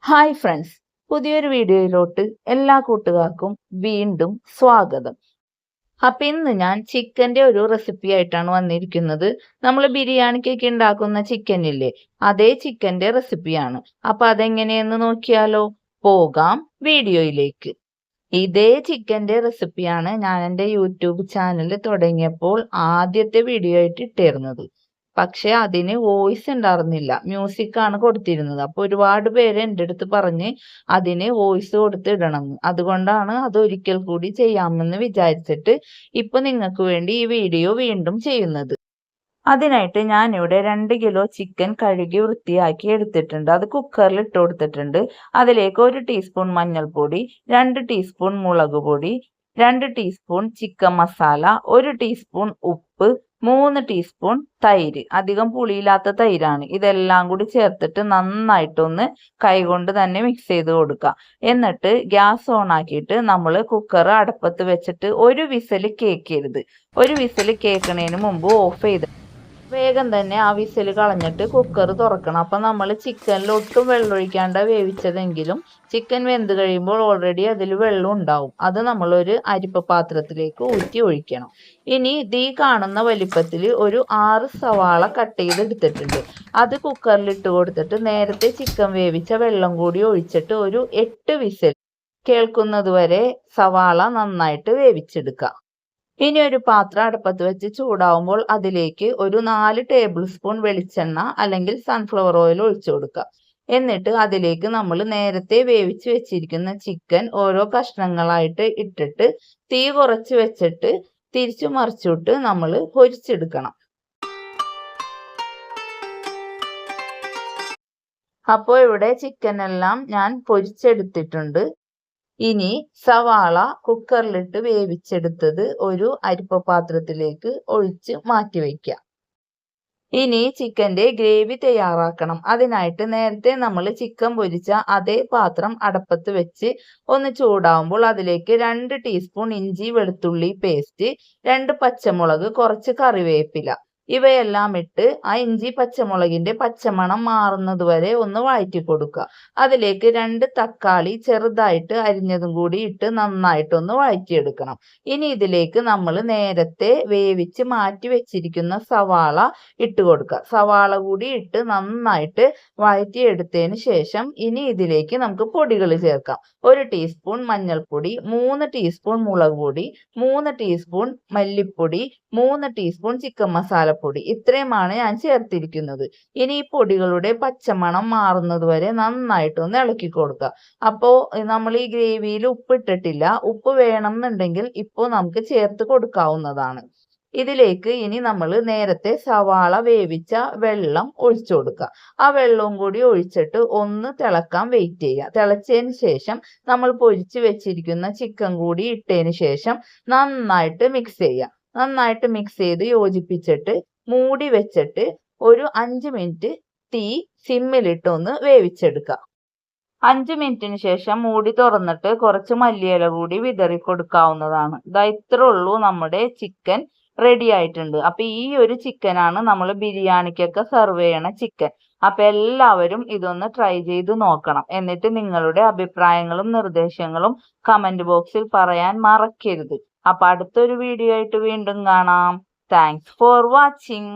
Hi friends, പുതിയൊരു വീഡിയോയിലോട്ട് എല്ലാ കൂട്ടുകാർക്കും വീണ്ടും സ്വാഗതം. അപ്പം ഇന്ന് ഞാൻ ചിക്കൻ്റെ ഒരു റെസിപ്പി ആയിട്ടാണ് വന്നിരിക്കുന്നത്. നമ്മൾ ബിരിയാണിക്കൊക്കെ ഉണ്ടാക്കുന്ന ചിക്കൻ ഇല്ലേ, അതേ ചിക്കൻ്റെ റെസിപ്പിയാണ്. അപ്പം അതെങ്ങനെയെന്ന് നോക്കിയാലോ? പോകാം വീഡിയോയിലേക്ക്. ഇതേ ചിക്കൻ്റെ റെസിപ്പിയാണ് ഞാൻ എൻ്റെ യൂട്യൂബ് ചാനൽ തുടങ്ങിയപ്പോൾ ആദ്യത്തെ വീഡിയോ ആയിട്ട് ഇട്ടിരുന്നത്. പക്ഷെ അതിന് വോയിസ് ഉണ്ടായിരുന്നില്ല, മ്യൂസിക്കാണ് കൊടുത്തിരുന്നത്. അപ്പോൾ ഒരുപാട് പേര് എൻ്റെ അടുത്ത് പറഞ്ഞ് അതിന് വോയിസ് കൊടുത്ത് ഇടണമെന്ന്. അതുകൊണ്ടാണ് അത് ഒരിക്കൽ കൂടി ചെയ്യാമെന്ന് വിചാരിച്ചിട്ട് ഇപ്പൊ നിങ്ങൾക്ക് വേണ്ടി ഈ വീഡിയോ വീണ്ടും ചെയ്യുന്നത്. അതിനായിട്ട് ഞാനിവിടെ 2 കിലോ ചിക്കൻ കഴുകി വൃത്തിയാക്കി എടുത്തിട്ടുണ്ട്. അത് കുക്കറിൽ ഇട്ട് കൊടുത്തിട്ടുണ്ട്. അതിലേക്ക് 1 ടീസ്പൂൺ മഞ്ഞൾപ്പൊടി, 2 ടീസ്പൂൺ മുളക് പൊടി, 2 ടീസ്പൂൺ ചിക്കൻ മസാല, 1 ടീസ്പൂൺ ഉപ്പ്, 3 ടീസ്പൂൺ തൈര്. അധികം പുളിയില്ലാത്ത തൈരാണ്. ഇതെല്ലാം കൂടി ചേർത്തിട്ട് നന്നായിട്ടൊന്ന് കൈകൊണ്ട് തന്നെ മിക്സ് ചെയ്ത് കൊടുക്കുക. എന്നിട്ട് ഗ്യാസ് ഓൺ ആക്കിയിട്ട് നമ്മൾ കുക്കർ അടുപ്പത്ത് വെച്ചിട്ട് ഒരു വിസിൽ കേൾക്കരുത്. ഒരു വിസിൽ കേൾക്കുന്നതിന് മുമ്പ് ഓഫ് ചെയ്ത് വേഗം തന്നെ ആ വിസിൽ കളഞ്ഞിട്ട് കുക്കർ തുറക്കണം. അപ്പം നമ്മൾ ചിക്കനിൽ ഒട്ടും വെള്ളം ഒഴിക്കാണ്ട വേവിച്ചതെങ്കിലും ചിക്കൻ വെന്ത് കഴിയുമ്പോൾ ഓൾറെഡി അതിൽ വെള്ളം ഉണ്ടാവും. അത് നമ്മളൊരു അരിപ്പ പാത്രത്തിലേക്ക് ഊറ്റി ഒഴിക്കണം. ഇനി ദീ കാണുന്ന വലിപ്പത്തിൽ ഒരു 6 സവാള കട്ട് ചെയ്തെടുത്തിട്ടുണ്ട്. അത് കുക്കറിൽ ഇട്ട് കൊടുത്തിട്ട് നേരത്തെ ചിക്കൻ വേവിച്ച വെള്ളം കൂടി ഒഴിച്ചിട്ട് ഒരു 8 വിസിൽ കേൾക്കുന്നത് വരെ സവാള നന്നായിട്ട് വേവിച്ചെടുക്കുക. ഇനി ഒരു പാത്രം അടുപ്പത്ത് വെച്ച് ചൂടാവുമ്പോൾ അതിലേക്ക് ഒരു 4 ടേബിൾ സ്പൂൺ വെളിച്ചെണ്ണ അല്ലെങ്കിൽ സൺഫ്ലവർ ഓയിൽ ഒഴിച്ചു കൊടുക്കുക. എന്നിട്ട് അതിലേക്ക് നമ്മൾ നേരത്തെ വേവിച്ച് വെച്ചിരിക്കുന്ന ചിക്കൻ ഓരോ കഷ്ണങ്ങളായിട്ട് ഇട്ടിട്ട് തീ കുറച്ച് വെച്ചിട്ട് തിരിച്ചു മറിച്ചിട്ട് നമ്മൾ പൊരിച്ചെടുക്കണം. അപ്പോൾ ഇവിടെ ചിക്കൻ എല്ലാം ഞാൻ പൊരിച്ചെടുത്തിട്ടുണ്ട്. ഇനി സവാള കുക്കറിലിട്ട് വേവിച്ചെടുത്തത് ഒരു അരിപ്പ പാത്രത്തിലേക്ക് ഒഴിച്ച് മാറ്റി വയ്ക്കുക. ഇനി ചിക്കൻ്റെ ഗ്രേവി തയ്യാറാക്കണം. അതിനായിട്ട് നേരത്തെ നമ്മൾ ചിക്കൻ പൊരിച്ച അതേ പാത്രം അടുപ്പത്ത് വെച്ച് ഒന്ന് ചൂടാവുമ്പോൾ അതിലേക്ക് 2 ടീസ്പൂൺ ഇഞ്ചി വെളുത്തുള്ളി പേസ്റ്റ്, 2 പച്ചമുളക്, കുറച്ച് കറിവേപ്പില ഇവയെല്ലാം ഇട്ട് ആ ഇഞ്ചി പച്ചമുളകിന്റെ പച്ചമണം മാറുന്നത് വരെ ഒന്ന് വഴറ്റി കൊടുക്കുക. അതിലേക്ക് 2 തക്കാളി ചെറുതായിട്ട് അരിഞ്ഞതും കൂടി ഇട്ട് നന്നായിട്ടൊന്ന് വഴറ്റിയെടുക്കണം. ഇനി ഇതിലേക്ക് നമ്മൾ നേരത്തെ വേവിച്ച് മാറ്റി വെച്ചിരിക്കുന്ന സവാള ഇട്ട് കൊടുക്കുക. സവാള കൂടി ഇട്ട് നന്നായിട്ട് വഴറ്റിയെടുത്തതിന് ശേഷം ഇനി ഇതിലേക്ക് നമുക്ക് പൊടികൾ ചേർക്കാം. 1 ടീസ്പൂൺ മഞ്ഞൾപ്പൊടി, 3 ടീസ്പൂൺ മുളക് പൊടി, 3 ടീസ്പൂൺ മല്ലിപ്പൊടി, 3 ടീസ്പൂൺ ചിക്കൻ മസാലപ്പൊടി. ഇത്രയുമാണ് ഞാൻ ചേർത്തിരിക്കുന്നത്. ഇനി ഈ പൊടികളുടെ പച്ചമണം മാറുന്നത് വരെ നന്നായിട്ടൊന്ന് ഇളക്കി കൊടുക്കുക. അപ്പോൾ നമ്മൾ ഈ ഗ്രേവിയിൽ ഉപ്പ് ഇട്ടിട്ടില്ല. ഉപ്പ് വേണമെന്നുണ്ടെങ്കിൽ ഇപ്പോൾ നമുക്ക് ചേർത്ത് കൊടുക്കാവുന്നതാണ്. ഇതിലേക്ക് ഇനി നമ്മൾ നേരത്തെ സവാള വേവിച്ച വെള്ളം ഒഴിച്ചു കൊടുക്കുക. ആ വെള്ളവും കൂടി ഒഴിച്ചിട്ട് ഒന്ന് തിളക്കാൻ വെയിറ്റ് ചെയ്യുക. തിളച്ചതിന് ശേഷം നമ്മൾ പൊരിച്ച് വെച്ചിരിക്കുന്ന ചിക്കൻ കൂടി ഇട്ടതിന് ശേഷം നന്നായിട്ട് മിക്സ് ചെയ്യുക. നന്നായിട്ട് മിക്സ് ചെയ്ത് യോജിപ്പിച്ചിട്ട് മൂടി വെച്ചിട്ട് ഒരു 5 മിനിറ്റ് തീ സിമ്മിലിട്ട് ഒന്ന് വേവിച്ചെടുക്കുക. 5 മിനിറ്റിന് ശേഷം മൂടി തുറന്നിട്ട് കുറച്ച് മല്ലിയില കൂടി വിതറി കൊടുക്കാവുന്നതാണ്. ഇത്രേ ഉള്ളൂ, നമ്മുടെ ചിക്കൻ റെഡി ആയിട്ടുണ്ട്. അപ്പൊ ഈ ഒരു ചിക്കനാണ് നമ്മൾ ബിരിയാണിക്കൊക്കെ സെർവ് ചെയ്യണ ചിക്കൻ. അപ്പൊ എല്ലാവരും ഇതൊന്ന് ട്രൈ ചെയ്ത് നോക്കണം. എന്നിട്ട് നിങ്ങളുടെ അഭിപ്രായങ്ങളും നിർദ്ദേശങ്ങളും കമന്റ് ബോക്സിൽ പറയാൻ മറക്കരുത്. അപ്പൊ അടുത്തൊരു വീഡിയോ ആയിട്ട് വീണ്ടും കാണാം. Thanks for watching.